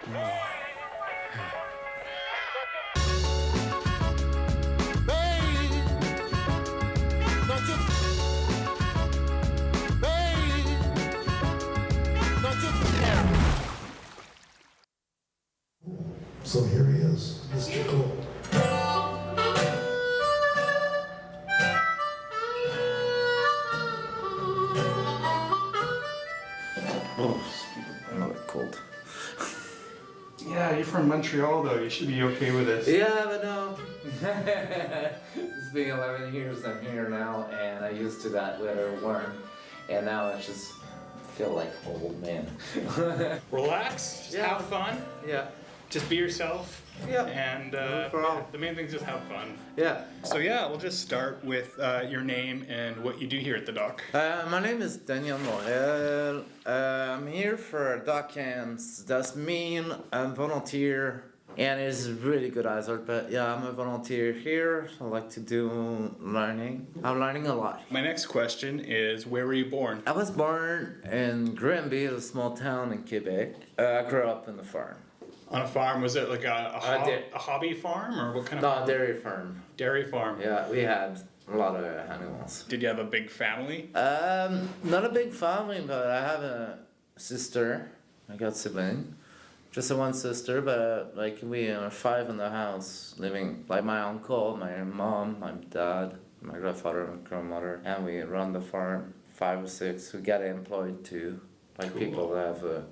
So here he is, Mr. Cool. Oh, I'm a bit cold. Yeah, you're from Montreal though, you should be okay with this. Yeah, but no. It's been 11 years I'm here now, and I used to that weather warm, and now I just feel like old man. Relax, just have fun, Yeah. just be yourself. Yeah. And No problem. the main thing is just have fun. Yeah. So yeah, we'll just start with your name and what you do here at the dock. My name is Daniel Morel. I'm here for DOCKED. That means I'm volunteer, and it's really good answer. But yeah, I'm a volunteer here. I like to do learning. I'm learning a lot. My next question is, where were you born? I was born in Granby, a small town in Quebec. I grew up in the farm. On a farm, was it like a hobby farm or what kind of No, farm? dairy farm. Dairy farm. Yeah, we had a lot of animals. Did you have a big family? Not a big family, but I have a sister. I got sibling. Just a one sister, but like we are 5 in the house living. Like my uncle, my mom, my dad, my grandfather, my grandmother, and we run the farm. 5 or 6. We get employed too, like Cool. people that have.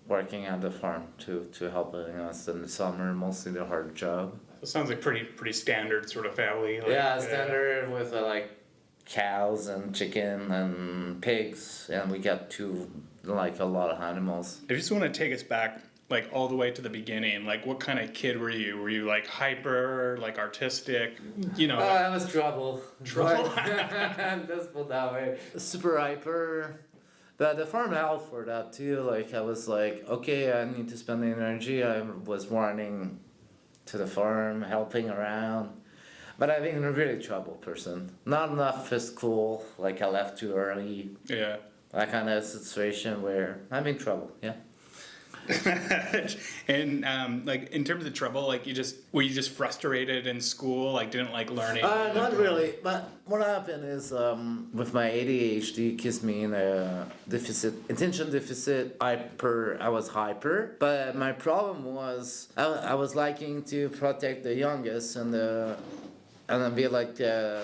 Working at the farm to help us in the summer, mostly the hard job. It sounds like pretty standard sort of family. Like, Yeah, standard with like cows and chicken and pigs, and we got a lot of animals. I just want to take us back like all the way to the beginning. Like what kind of kid were you? Were you like hyper, like artistic? You know. I was trouble. Trouble? Let's put that way. Super hyper. But the farm helped for that too. Like I was like, okay, I need to spend the energy. I was running to the farm, helping around. But I've been a really troubled person. Not enough for school. Like I left too early. Yeah. That kind of situation where I'm in trouble. Yeah. And like in terms of trouble, like were you just frustrated in school? Like didn't like learning? Not really. But what happened is with my ADHD, gives me in a attention deficit, hyper. I was hyper, but my problem was I was liking to protect the youngest and then be like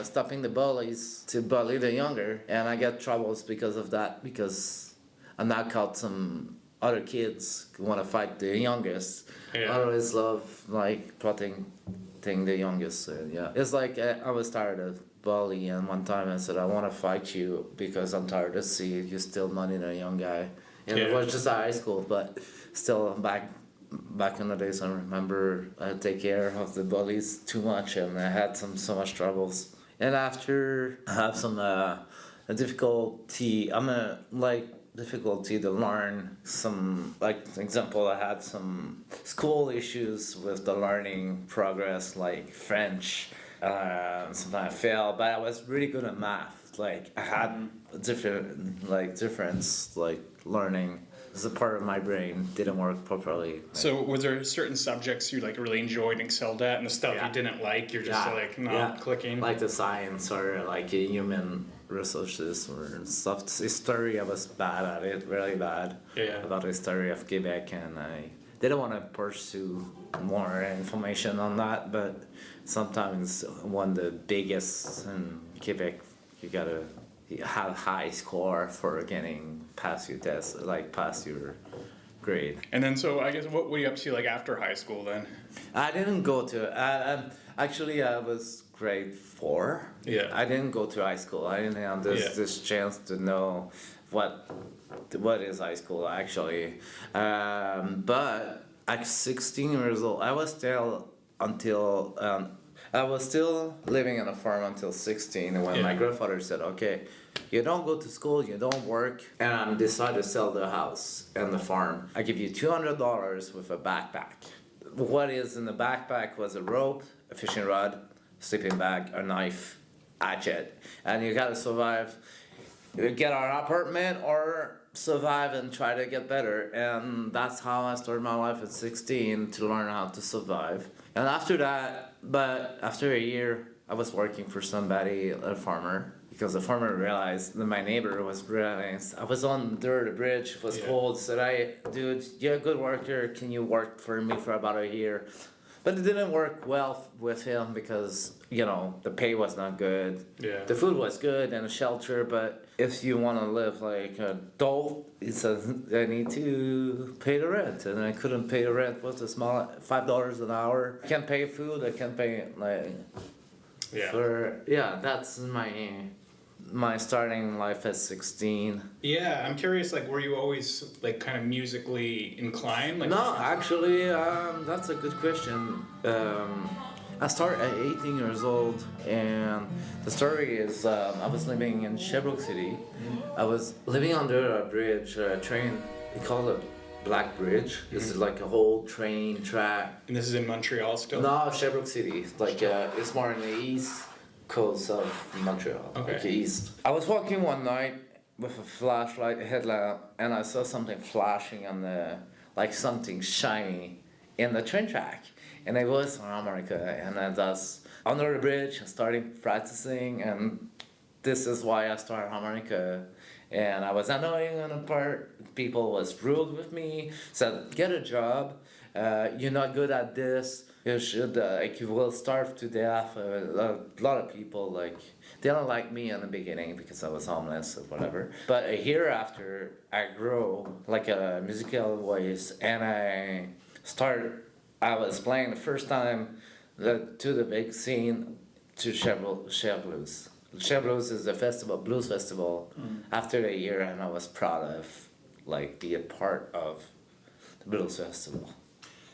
stopping the bullies to bully the younger, and I get troubles because of that because I knock out some other kids who want to fight the youngest. Yeah. I always love like protecting the youngest. Yeah, it's like I was tired of bully, and one time I said I want to fight you because I'm tired to see you steal money to a young guy. And it was just high school, but still back in the days I remember I take care of the bullies too much, and I had so much troubles. And after I have some difficulty, difficulty to learn some, like example, I had some school issues with the learning progress, like French. Sometimes I failed, but I was really good at math. Like I had difference, like learning. This is a part of my brain didn't work properly. So was there certain subjects you like really enjoyed and excelled at, and the stuff you didn't like, you're just like not clicking? Like the science or like human resources or stuff. History, I was bad at it, really bad. Yeah. About the history of Quebec, and I didn't want to pursue more information on that, but sometimes one of the biggest in Quebec, you gotta have high score for getting past your test, like past your grade. And then so I guess what were you up to like after high school then? I didn't go to. Actually, I was grade 4. Yeah. I didn't go to high school. I didn't have this chance to know what is high school actually. But at 16 years old, I was still living on a farm until 16 when my grandfather said, okay, you don't go to school, you don't work, and I decided to sell the house and the farm. I give you $200 with a backpack. What is in the backpack was a rope, a fishing rod, sleeping bag, a knife, hatchet, and you gotta survive. You get our apartment or survive and try to get better. And that's how I started my life at 16 to learn how to survive. And after that, but after a year, I was working for somebody, a farmer, because the farmer realized that my neighbor was realized I was under the bridge, it was cold, said, "Hey, dude, you're a good worker, can you work for me for about a year?" But it didn't work well with him because, you know, the pay was not good. Yeah. The food was good and a shelter, but if you want to live like an adult, he says, I need to pay the rent. And I couldn't pay the rent. What's a small, $5 an hour? I can't pay food, I can't pay, like, that's my starting life at 16. Yeah, I'm curious, like, were you always, like, kind of musically inclined? Like, No, actually, that's a good question. I started at 18 years old, and the story is I was living in Sherbrooke City. I was living under a bridge, a train, we call it Black Bridge. This is like a whole train track. And this is in Montreal still? No, Sherbrooke City. Like, it's more in the east coast of Montreal, like east. I was walking one night with a flashlight, a headlamp, and I saw something flashing on the, like something shiny in the train track. And it was a harmonica, and I was under the bridge, starting practicing, and this is why I started harmonica. And I was annoying on a part, people was rude with me, said, get a job, you're not good at this, you should, like, you will starve to death. A lot of people, like, they don't like me in the beginning because I was homeless or whatever. But a year after, I grew like a musical voice, and I was playing the first time to the big scene to Cher Blues. Cher Blues is a festival, blues festival. After the year, and I was proud of, like, be a part of the blues festival.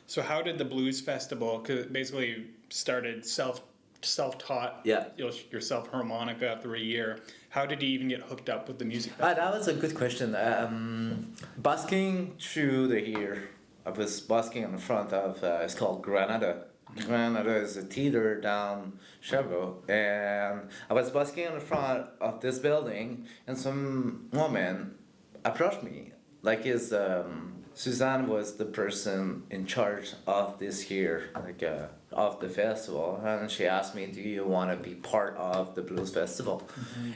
So how did the blues festival, because it basically started self-taught, yourself harmonica through a year. How did you even get hooked up with the music festival? That was a good question. Busking through the year, I was busking in front of, it's called Granada. Granada is a theater down Sherbrooke, and I was busking in the front of this building, and some woman approached me, like Suzanne was the person in charge of this year, like of the festival, and she asked me, do you want to be part of the blues festival?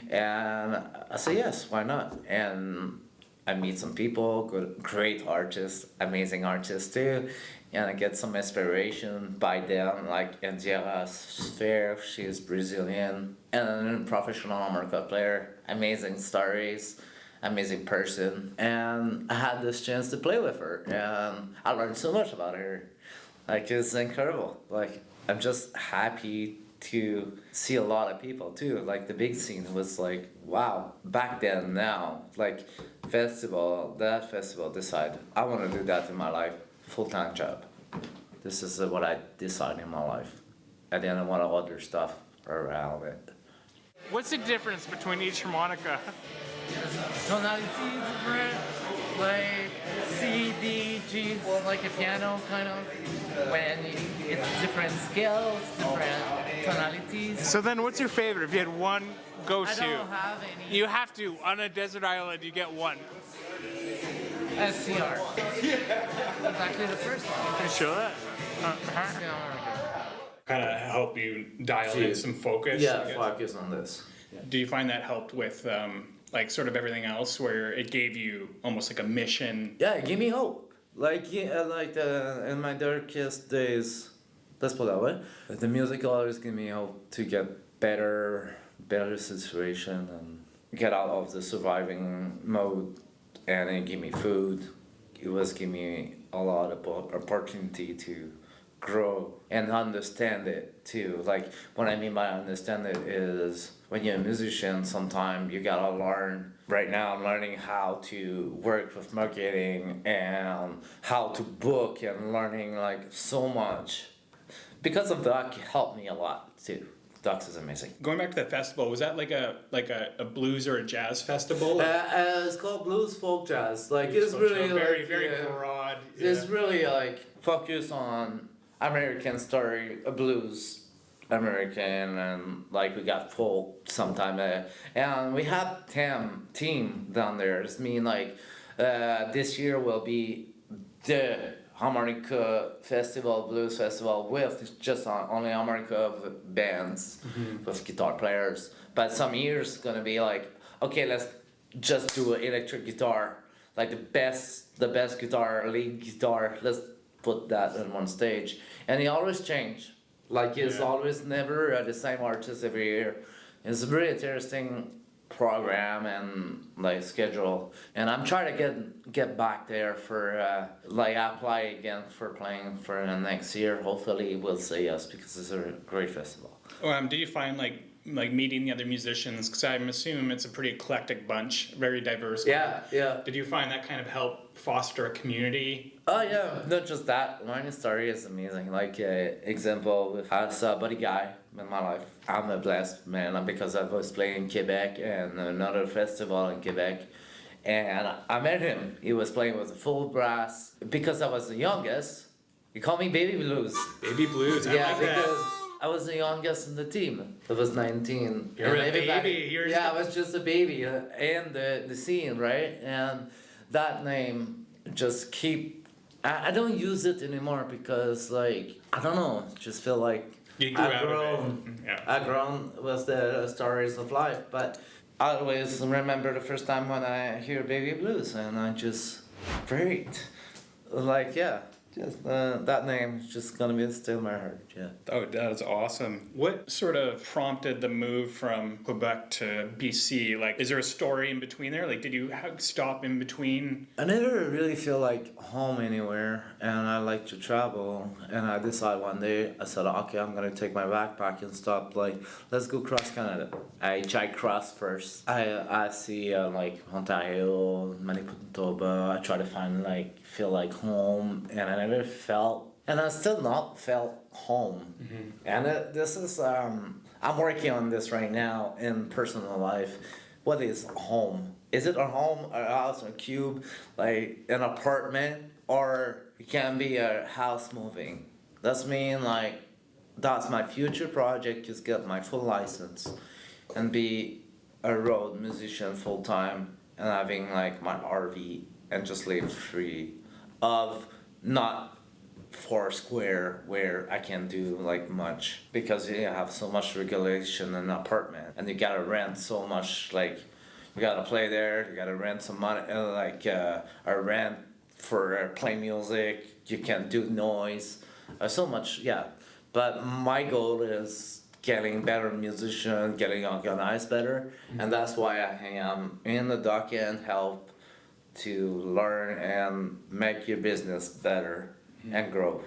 And I said yes, why not? And I meet some people, great artists, amazing artists too, and I get some inspiration by them, like Indira Sphere, she is Brazilian, and a professional harmonica player, amazing stories, amazing person, and I had this chance to play with her, and I learned so much about her. Like, it's incredible. Like, I'm just happy to see a lot of people too. Like, the big scene was like, wow, back then, now, like, that festival decided, I want to do that in my life, full-time job. This is what I decided in my life. I didn't want other stuff around it. What's the difference between each harmonica? Tonality different, like C, D, G, like a piano kind of. When it's different scales, different tonalities. So then what's your favorite? If you had one go-to. I don't have any. You have to. On a desert island, you get one. SCR. Exactly the first one. Can you show that? Kind of help you dial in some focus. Yeah, focus on this. Do you find that helped with like sort of everything else, where it gave you almost like a mission? Yeah, it gave me hope. Like, in my darkest days, let's put it that way, the music always gave me hope to get better situation and get out of the surviving mode, and it gave me food. It was give me a lot of opportunity to grow and understand it too. Like, what I mean by understand it is, when you're a musician, sometimes you gotta learn. Right now I'm learning how to work with marketing and how to book, and learning like so much. Because of DOCKED helped me a lot too. DOCKED is amazing. Going back to the festival, was that like a blues or a jazz festival? It's called Blues Folk Jazz. Like, it's really very broad. It's really like focused on American story, blues, American, and like we got folk sometime, and we had team down there. It's mean like This year will be the Harmonica Festival, Blues Festival, with just only Harmonica of bands, with guitar players. But some years gonna be like, okay, let's just do electric guitar, like the best guitar, lead guitar. Let's put that on one stage, and they always change. Like it's always never the same artist every year. It's a very interesting program and like schedule, and I'm trying to get back there for like apply again for playing for the next year. Hopefully we'll say yes, because it's a great festival. Do you find like meeting the other musicians, because I'm assuming it's a pretty eclectic bunch, very diverse. Yeah. Did you find that kind of help foster a community? Oh yeah, not just that. Lonnie's story is amazing. Like example, with as a buddy guy in my life, I'm a blessed man because I was playing in Quebec and another festival in Quebec, and I met him. He was playing with a full brass. Because I was the youngest, he called me Baby Blues. Baby Blues. I like because that. I was the youngest in the team. I was 19. You're a baby. I was just a baby in the scene, right? And that name just keep. I don't use it anymore because, like, I don't know. Just feel like I've grown. I've grown with the stories of life. But I always remember the first time when I hear Baby Blues, and I just great. Like just that name is just gonna be still in my heart. Yeah. Oh, that is awesome. What sort of prompted the move from Quebec to BC? Like, is there a story in between there? Like, did you stop in between? I never really feel like home anywhere, and I like to travel. And I decided one day, I said, okay, I'm gonna take my backpack and stop. Like, let's go cross Canada. I try cross first. I see like Ontario, Manitoba. I try to find feel like home, and I never felt, and I still not felt home. And this is I'm working on this right now in personal life. What is home? Is it a home, a house, a cube, like an apartment, or it can be a house moving? That's mean like that's my future project, is get my full license and be a road musician full time, and having like my RV and just live free of not four square where I can do like much, because you have so much regulation in an apartment and you gotta rent so much. Like you gotta play there, you gotta rent some money, a rent for play music, you can do noise, so much. But my goal is getting better musician, getting organized better, and that's why I am in the DOCKED and help to learn and make your business better and grow.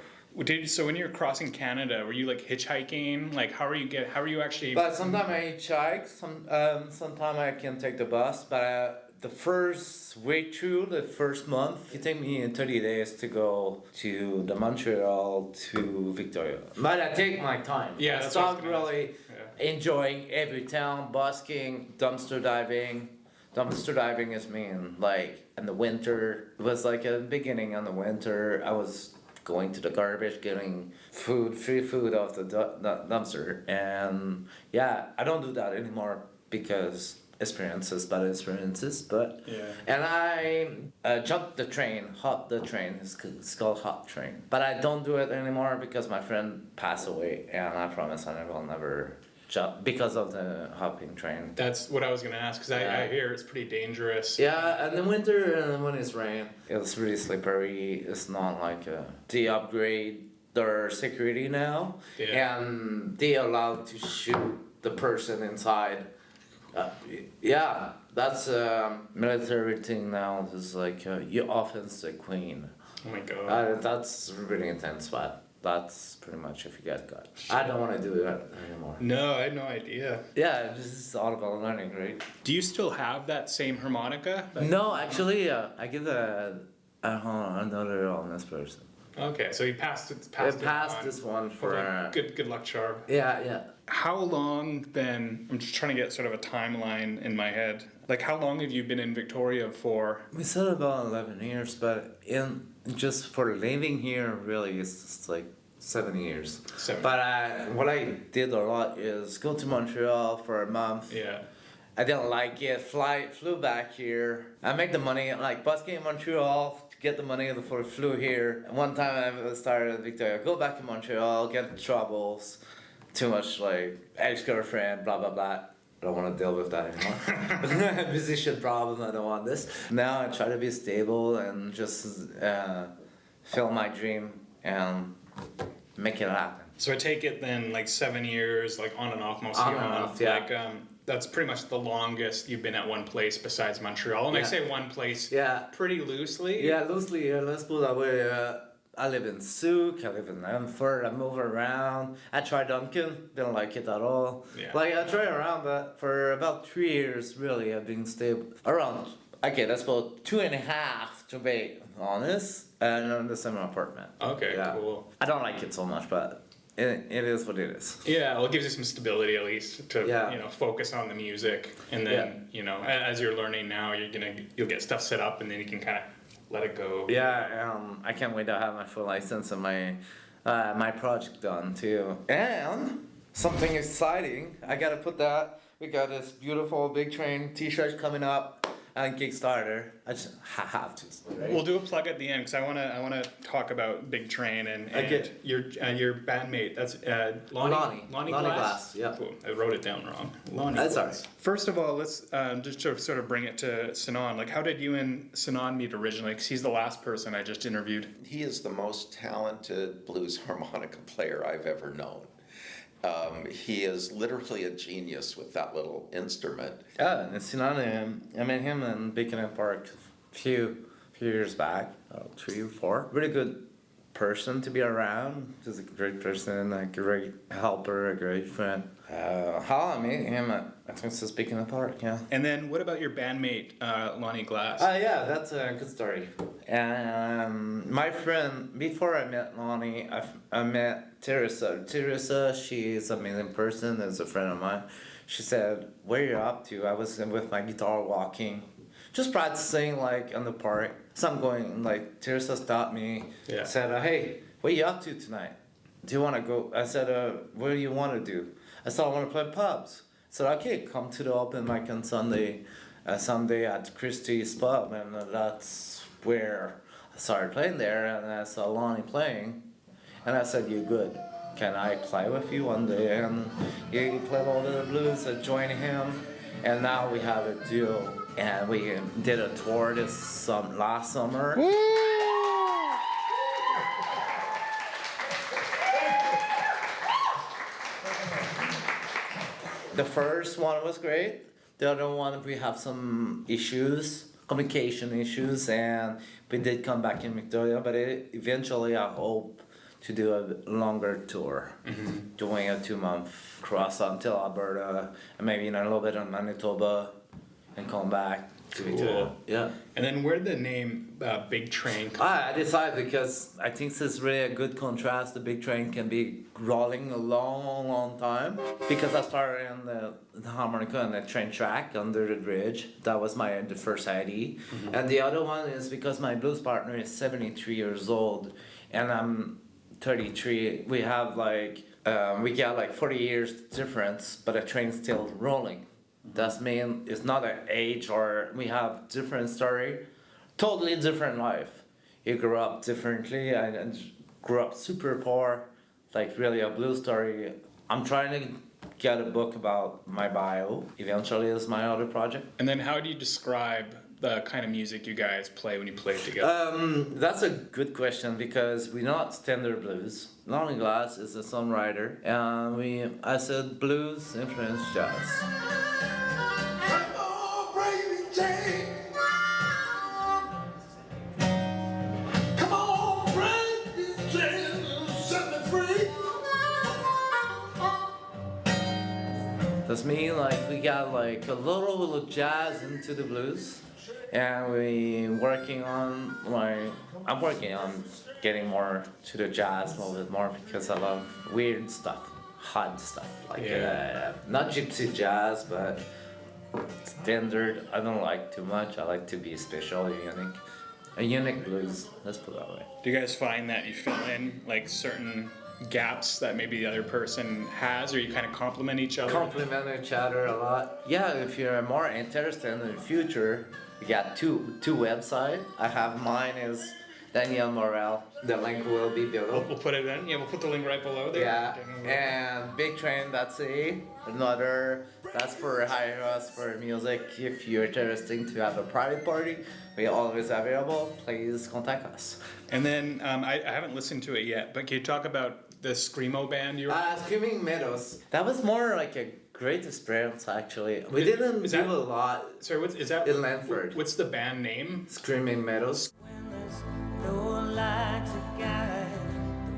So when you're crossing Canada, were you like hitchhiking? Like how are you actually? But sometimes I hitchhike. Sometimes I can take the bus. But the first way through the first month, it take me 30 days to go to the Montreal to Victoria. But I take my time. Yeah, I stopped really enjoying every town, busking, dumpster diving. Dumpster diving is mean, like in the winter, it was like a beginning in the winter, I was going to the garbage, getting free food off the dumpster, and I don't do that anymore because bad experiences, but, and I jumped the train, hopped the train, it's called hop train, but I don't do it anymore because my friend passed away, and I promise I will never jump because of the hopping train. That's what I was gonna ask, because I hear it's pretty dangerous. Yeah, and in winter and when it's rain, it's really slippery. It's not like they upgrade their security now, and they allowed to shoot the person inside. That's a military thing now. It's like you offense the queen. Oh my god. That's really intense, but that's pretty much if you get caught. I don't want to do that anymore. No, I had no idea. Yeah, this is all about learning, right? Do you still have that same harmonica? No, actually, I give another honest person. Okay, so you passed this one for good luck charm. Yeah. How long then? I'm just trying to get sort of a timeline in my head. Like, how long have you been in Victoria for? We said about 11 years, but just for living here, really, it's just like 7 years. But what I did a lot is go to Montreal for a month. Yeah. I didn't like it. Flew back here. I make the money, like busking in Montreal to get the money for flew here. And one time I started at Victoria, go back to Montreal, get in troubles, too much like ex-girlfriend, blah blah blah. I don't want to deal with that anymore. Musician problem, I don't want this. Now I try to be stable and just fill my dream and make it happen. So I take it then like 7 years, like on and off most On of and your off, yeah. Like that's pretty much the longest you've been at one place besides Montreal. And I Yeah. say one place Yeah. pretty loosely. Yeah, loosely, let's put that way. I live in Souk, I live in Lanford, I move around. I tried Duncan, didn't like it at all. Yeah. Like, I tried around, but for about 3 years, really, I've been stable. Around, okay, that's about 2.5 to be honest, and in the same apartment. Okay, Yeah. cool. I don't like it so much, but it is what it is. Yeah, well, it gives you some stability at least to Yeah. you know focus on the music, and then you know as you're learning now, you'll get stuff set up, and then you can kind of let it go. Yeah, I can't wait to have my full license and my project done too. And something exciting, I gotta put that. We got this beautiful Big Train T-shirt coming up on Kickstarter. I just have to. Right? We'll do a plug at the end because I wanna talk about Big Train and Okay. your bandmate. That's Lonnie. Lonnie Glass. Glass, yeah. Cool. I wrote it down wrong. Lonnie. That's Glass. alright. First of all, let's just sort of bring it to Sinan. Like, how did you and Sinan meet originally? Because he's the last person I just interviewed. He is the most talented blues harmonica player I've ever known. He is literally a genius with that little instrument. Yeah, and Sinan, I met him in Beacon Park a few years back, 3 or 4. Really good person to be around. Just a great person, a great helper, a great friend. How I met him at Beacon Park, yeah. And then what about your bandmate, Lonnie Glass? Yeah, that's a good story. My friend, before I met Lonnie, I met Teresa. Teresa, she is an amazing person, is a friend of mine. She said, "Where you up to?" I was with my guitar walking, just practicing like in the park. So I'm going, like, Teresa stopped me, Yeah. said, "Hey, what you up to tonight? Do you want to go?" I said, "What do you want to do?" I said, "I want to play pubs." I said, "Okay, come to the open mic on Sunday at Christie's pub," and that's where I started playing there, and I saw Lonnie playing, and I said, "You good? Can I play with you one day?" And he played all the blues. I joined him, and now we have a duo, and we did a tour last summer. The first one was great. The other one, we have some issues, communication issues, and we did come back in Victoria, but eventually I hope to do a longer tour, doing a 2-month cross until Alberta, and maybe a little bit on Manitoba, and come back to Victoria. Yeah. And then where did the name Big Train come I decided because I think this is really a good contrast. The Big Train can be rolling a long time. Because I started in the harmonica on the train track under the bridge. That was the first ID. And the other one is because my blues partner is 73 years old and I'm 33. We have we got like 40 years difference, but the train's still rolling. That's mean it's not an age or we have different story, totally different life. You grew up differently and grew up super poor, like really a blue story. I'm trying to get a book about my bio. Eventually, is my other project. And then how do you describe the kind of music you guys play when you play together? That's a good question because we're not standard blues. Lonnie Glass is a songwriter, and I said blues influence jazz. That's me, we got a little jazz into the blues, and I'm working on getting more to the jazz a little bit more because I love weird stuff, hot stuff, not gypsy jazz, but standard. I don't like too much. I like to be special, unique, a unique blues. Let's put it that way. Do you guys find that you fill in certain gaps that maybe the other person has, or you kind of complement each other? Complement each other a lot. Yeah, if you're more interested in the future, we got two websites. I have mine is Daniel Morel. The link will be below. We'll put it in. Yeah, we'll put the link right below there. Yeah, and bigtrain.ca, another, that's for hire us for music. If you're interested to have a private party, we're always available. Please contact us. And then I haven't listened to it yet, but can you talk about the Screamo band you were? Screaming Meadows. That was more like a great experience actually. We didn't do a lot. Sorry, is that in Lanford? What's the band name? Screaming Meadows. No light to guide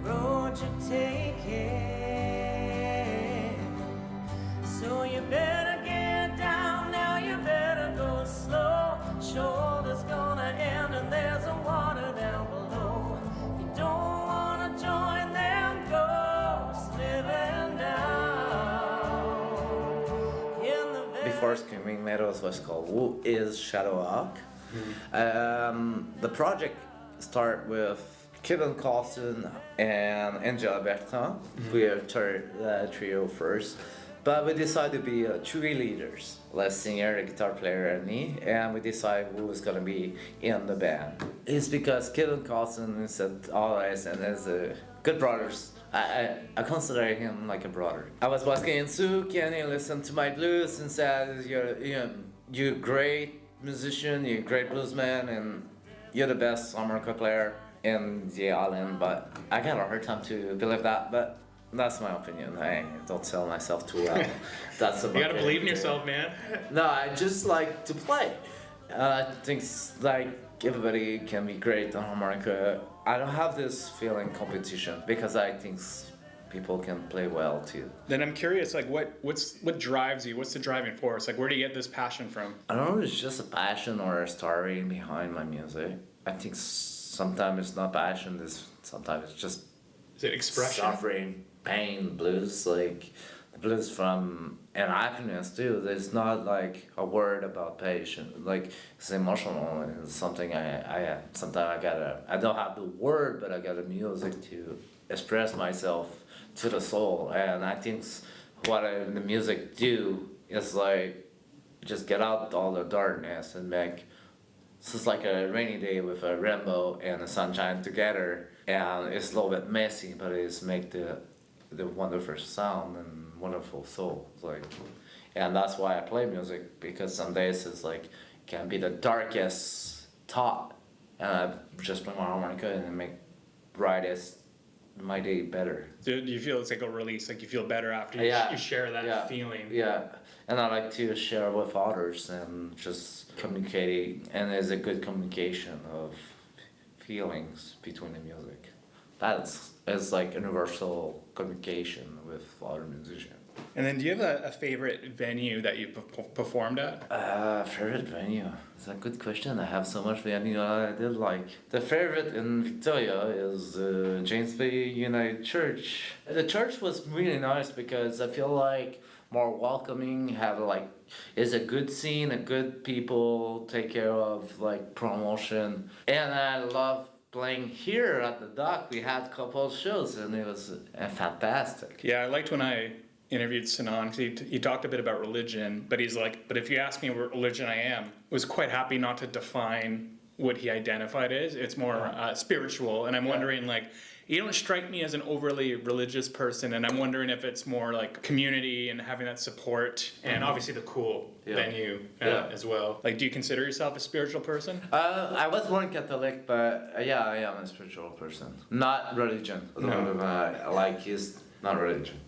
the road you're taking, so you better get down now, you better go slow. Shoulder's gonna end and there's a water down below. You don't wanna join them ghosts living down in the Before Screaming Meadows was called Who is Shadowhawk. The project started with Kevin Carlson and Angela Bertrand. We are trio first, but we decided to be three leaders. The singer, the guitar player, and me, and we decided who was gonna be in the band. It's because Kevin Carlson is always and is a good brothers. I consider him like a brother. I was walking in Souk and he listened to my blues and said, you're a great musician, you're a great bluesman, and you're the best harmonica player in the island. But I got a hard time to believe that, but that's my opinion. I don't sell myself too well. That's about You gotta it. believe in yourself, man. No, I just like to play. I think like everybody can be great on harmonica. I don't have this feeling competition because I think people can play well too. Then I'm curious, like what drives you? What's the driving force? Like where do you get this passion from? I don't know, it's just a passion or a story behind my music. I think sometimes it's not passion, sometimes it's just Is it expression? suffering, pain, blues, like the blues from and happiness too. There's not like a word about patient, like it's emotional. It's something I sometimes I don't have the word, but I got the music to express myself to the soul. And I think what the music do is like just get out all the darkness and make. It's just like a rainy day with a rainbow and the sunshine together, and it's a little bit messy, but it's make the wonderful sound and wonderful soul. Like, and that's why I play music, because some days it's like can be the darkest thought, and I just play my harmonica and make brightest my day better. Do you feel it's like a release? Like you feel better after you share that feeling? Yeah, and I like to share with others and just communicating, and there's a good communication of feelings between the music. It's like universal communication with other musicians. And then do you have a favorite venue that you performed at? Favorite venue? It's a good question. I have so much venue I did like. The favorite in Victoria is James Bay United Church. The church was really nice because I feel like more welcoming, is a good scene, a good people, take care of like promotion. And I love playing here at the Dock. We had a couple of shows and it was fantastic. Yeah, I liked when I interviewed Sinan, he talked a bit about religion, but he's like, but if you ask me what religion I am, was quite happy not to define what he identified as. It's more spiritual, and I'm wondering, like, you don't strike me as an overly religious person, and I'm wondering if it's more like community and having that support, and obviously the cool venue as well. Like, do you consider yourself a spiritual person? I was born Catholic, but yeah, I am a spiritual person. Not religion. I like is not religion.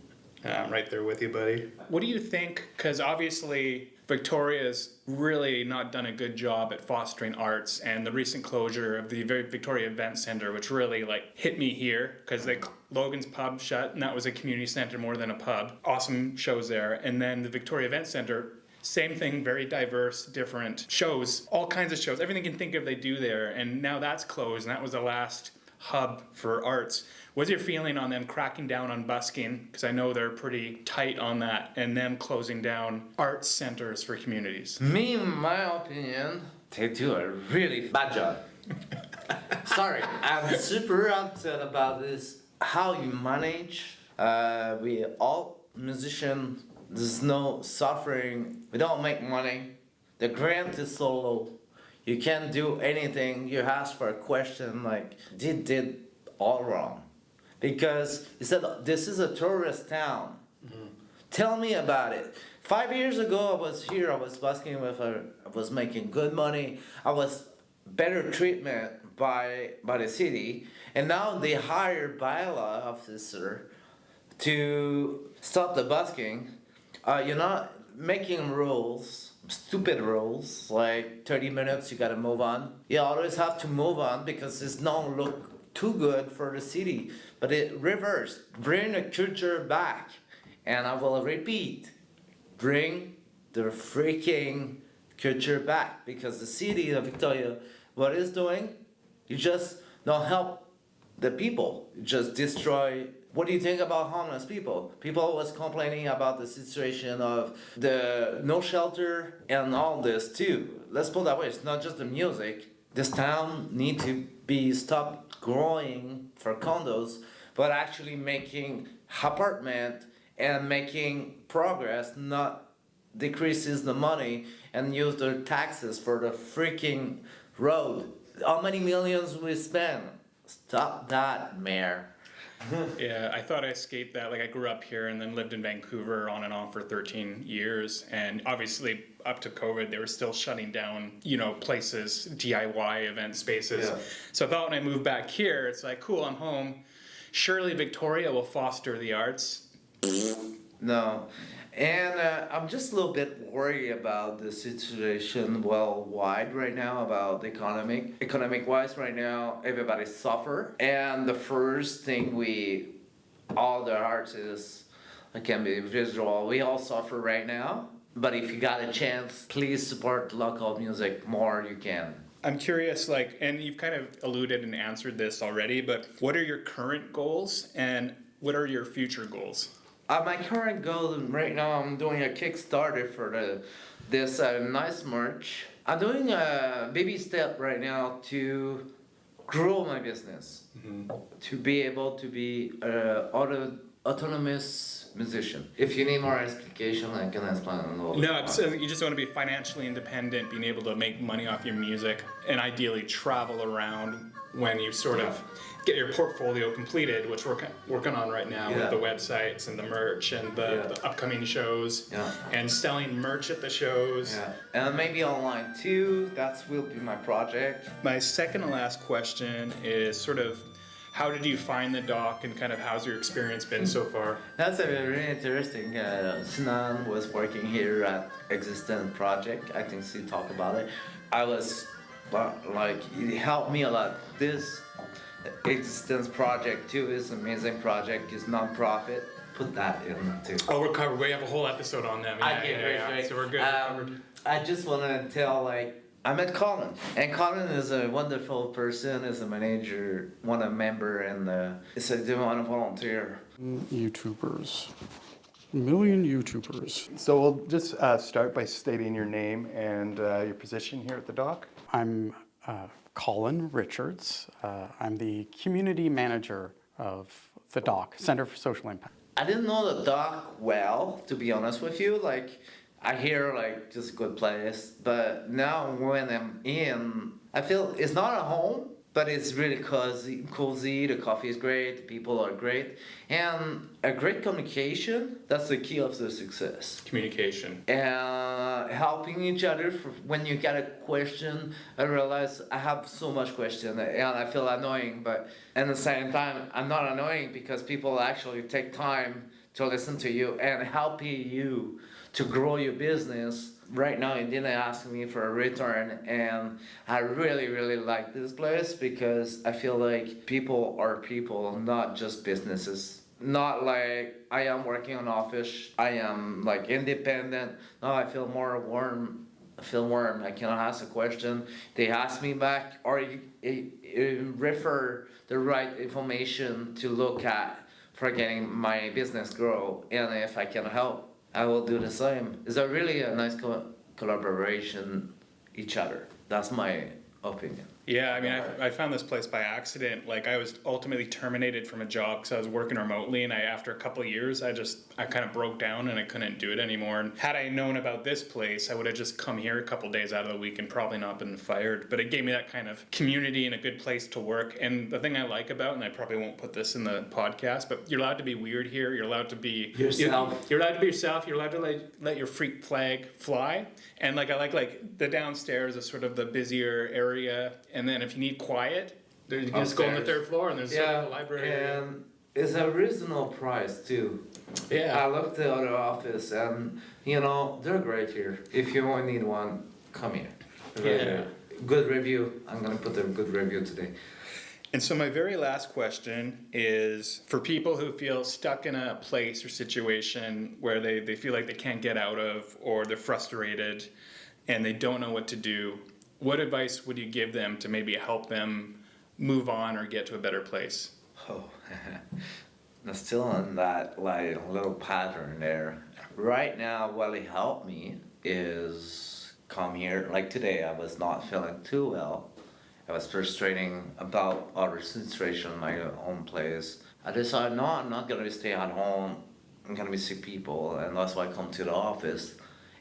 I'm right there with you, buddy. What do you think? Because obviously Victoria's really not done a good job at fostering arts, and the recent closure of the Victoria Event Centre, which really like hit me here, because Logan's pub shut, and that was a community centre more than a pub. Awesome shows there. And then the Victoria Event Centre, same thing, very diverse, different shows, all kinds of shows. Everything you can think of they do there, and now that's closed, and that was the last hub for arts. What's your feeling on them cracking down on busking? Because I know they're pretty tight on that, and them closing down arts centers for communities. Me, in my opinion, they do a really bad job. Sorry, I'm super upset about this, how you manage. We all musicians, there's no suffering. We don't make money. The grant is so low. You can't do anything. You ask for a question like, did all wrong. Because he said, this is a tourist town. Tell me about it. 5 years ago, I was here, I was busking with her, I was making good money, I was better treatment by the city, and now they hire bylaw officer to stop the busking. You're not making rules, stupid rules, like 30 minutes, you gotta move on. You always have to move on because it's not look too good for the city. But it reverse, bring the culture back. And I will repeat, bring the freaking culture back. Because the city of Victoria, what it's doing, you just don't help the people. You just destroy. What do you think about homeless people? People was complaining about the situation of the no shelter and all this too. Let's put it that way, it's not just the music. This town need to be stopped growing for condos, but actually making apartment and making progress, not decreases the money and use their taxes for the freaking road. How many millions we spend? Stop that, Mayor. Yeah, I thought I escaped that. Like, I grew up here and then lived in Vancouver on and off for 13 years. And obviously, up to COVID, they were still shutting down, places, DIY event spaces. Yeah. So I thought when I moved back here, it's like, cool, I'm home. Surely Victoria will foster the arts. No. And I'm just a little bit worried about the situation worldwide right now about the economic wise right now everybody suffer, and the first thing all the artists, it can be visual, we all suffer right now. But if you got a chance, please support local music more you can. I'm curious, and you've kind of alluded and answered this already, but what are your current goals and what are your future goals? My current goal right now, I'm doing a Kickstarter for this nice merch. I'm doing a baby step right now to grow my business, to be able to be an autonomous musician. If you need more explication, I can explain a little bit. No, so you just want to be financially independent, being able to make money off your music, and ideally travel around when you sort of get your portfolio completed, which we're working on right now with the websites and the merch and the upcoming shows and selling merch at the shows. Yeah, and maybe online too. That will be my project. My second and last question is sort of, how did you find the dock and kind of how's your experience been so far? That's a really interesting. Sinan was working here at Existence Project. I think she talked about it. I was it helped me a lot. This Existence Project too is an amazing project. It's non-profit. Put that in too. Oh, we're covered. We have a whole episode on them. Great. So we're good. We're covered. I just want to tell I met Colin, and Colin is a wonderful person. Is a manager, a member, and so do you want to volunteer? YouTubers. Million YouTubers. So we'll just start by stating your name and your position here at the dock. I'm Colin Richards. I'm the community manager of the DOCK, Center for Social Impact. I didn't know the dock well, to be honest with you. I hear just a good place, but now when I'm in, I feel it's not a home, but it's really cozy. The coffee is great, the people are great, and a great communication. That's the key of the success. Communication. And helping each other when you get a question. I realize I have so much question and I feel annoying, but at the same time, I'm not annoying because people actually take time to listen to you and helping you to grow your business. Right now, he didn't ask me for a return, and I really, really like this place because I feel like people are people, not just businesses. Not like I am working on office, I am independent. No, I feel more warm. I feel warm. I cannot ask a question. They ask me back, or you refer the right information to look at for getting my business grow. And if I can help, I will do the same. It's a really nice collaboration each other. That's my opinion. Yeah, I mean, I found this place by accident. Like, I was ultimately terminated from a job because I was working remotely, and after a couple of years, I kind of broke down and I couldn't do it anymore. And had I known about this place, I would have just come here a couple days out of the week and probably not been fired. But it gave me that kind of community and a good place to work. And the thing I like about, and I probably won't put this in the podcast, but you're allowed to be weird here. You're allowed to be Yourself. You're allowed to be yourself. You're allowed to let your freak flag fly. And like, I like the downstairs is sort of the busier area. And then if you need quiet, you can just go on the third floor and there's a library. And it's a reasonable price too. Yeah. I looked at the other office and, you know, they're great here. If you only need one, come here. Yeah. Good review. I'm going to put a good review today. And so my very last question is for people who feel stuck in a place or situation where they feel like they can't get out of, or they're frustrated and they don't know what to do, what advice would you give them to maybe help them move on or get to a better place? Oh, I'm still in that like little pattern there. Right now, what it helped me is come here. Like today, I was not feeling too well. I was frustrating about other situation in my own place. I decided, no, I'm not gonna stay at home. I'm gonna see people, and that's why I come to the office.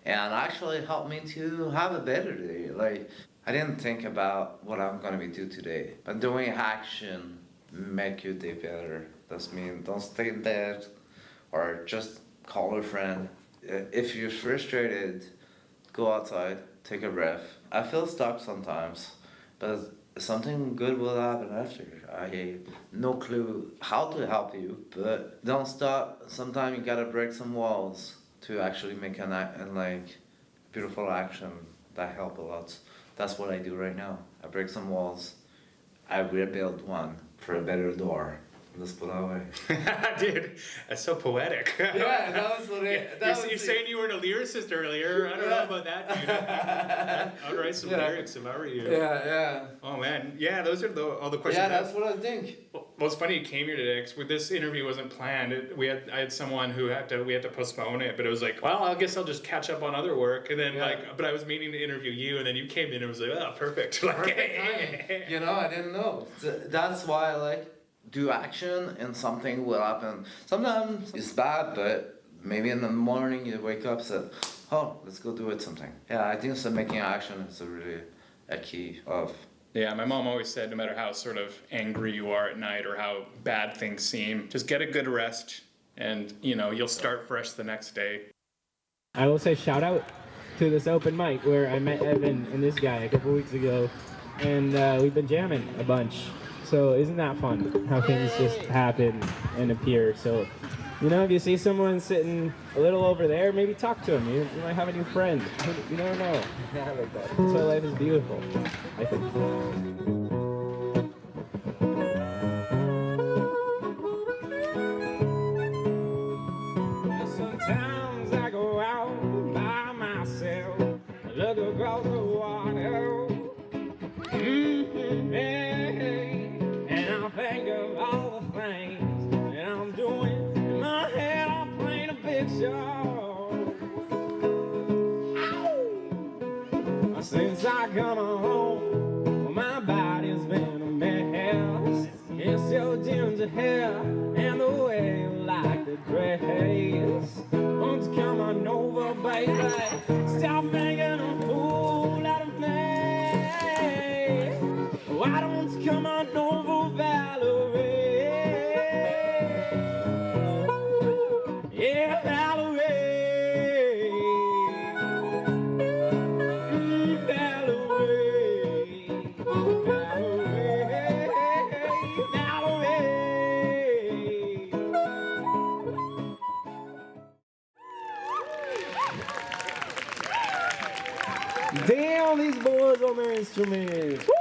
And actually helped me to have a better day. Like, I didn't think about what I'm gonna be do today. But doing action make your day better. That means don't stay in bed or just call a friend. If you're frustrated, go outside, take a breath. I feel stuck sometimes, but something good will happen after. I no clue how to help you, but don't stop. Sometimes you gotta break some walls to actually make like beautiful action that help a lot. That's what I do right now. I break some walls. I rebuild one for a better door. Let's put it that way. Dude, that's so poetic. Yeah, that was what it. You're saying you were a lyricist earlier. I don't know about that, dude. I'd write some lyrics if I were you. Yeah. Oh man, yeah, those are all the questions. Yeah, that's what I think. Well, it's funny you came here today because this interview wasn't planned. I had someone who we had to postpone it, but it was like, well, I guess I'll just catch up on other work, and then but I was meaning to interview you, and then you came in and it was like, oh, perfect. Like, Perfect. You know, I didn't know. That's why I like do action and something will happen. Sometimes it's bad, but maybe in the morning you wake up and say, oh, let's go do it something. Yeah, I think so making action is really a key of. Yeah, my mom always said no matter how sort of angry you are at night or how bad things seem, just get a good rest and, you know, you'll start fresh the next day. I will say shout out to this open mic where I met Evan and this guy a couple weeks ago, and we've been jamming a bunch. So isn't that fun, how things just happen and appear? So, you know, if you see someone sitting a little over there, maybe talk to them. You might have a new friend. You never know. Yeah, like that. That's why life is beautiful, I think. Sometimes I go out by myself, look across the water. And I think of all the things that I'm doing. In my head, I'm painting a picture. Ow! Since I come home, my body's been a mess. It's so dim to hair and the way you like the dress. Won't you come on over, baby? Stop making a fool out of me. Why don't you come on over, Valerie? Yeah, Valerie. Valerie. Valerie. Damn, these boys on their instruments. Woo!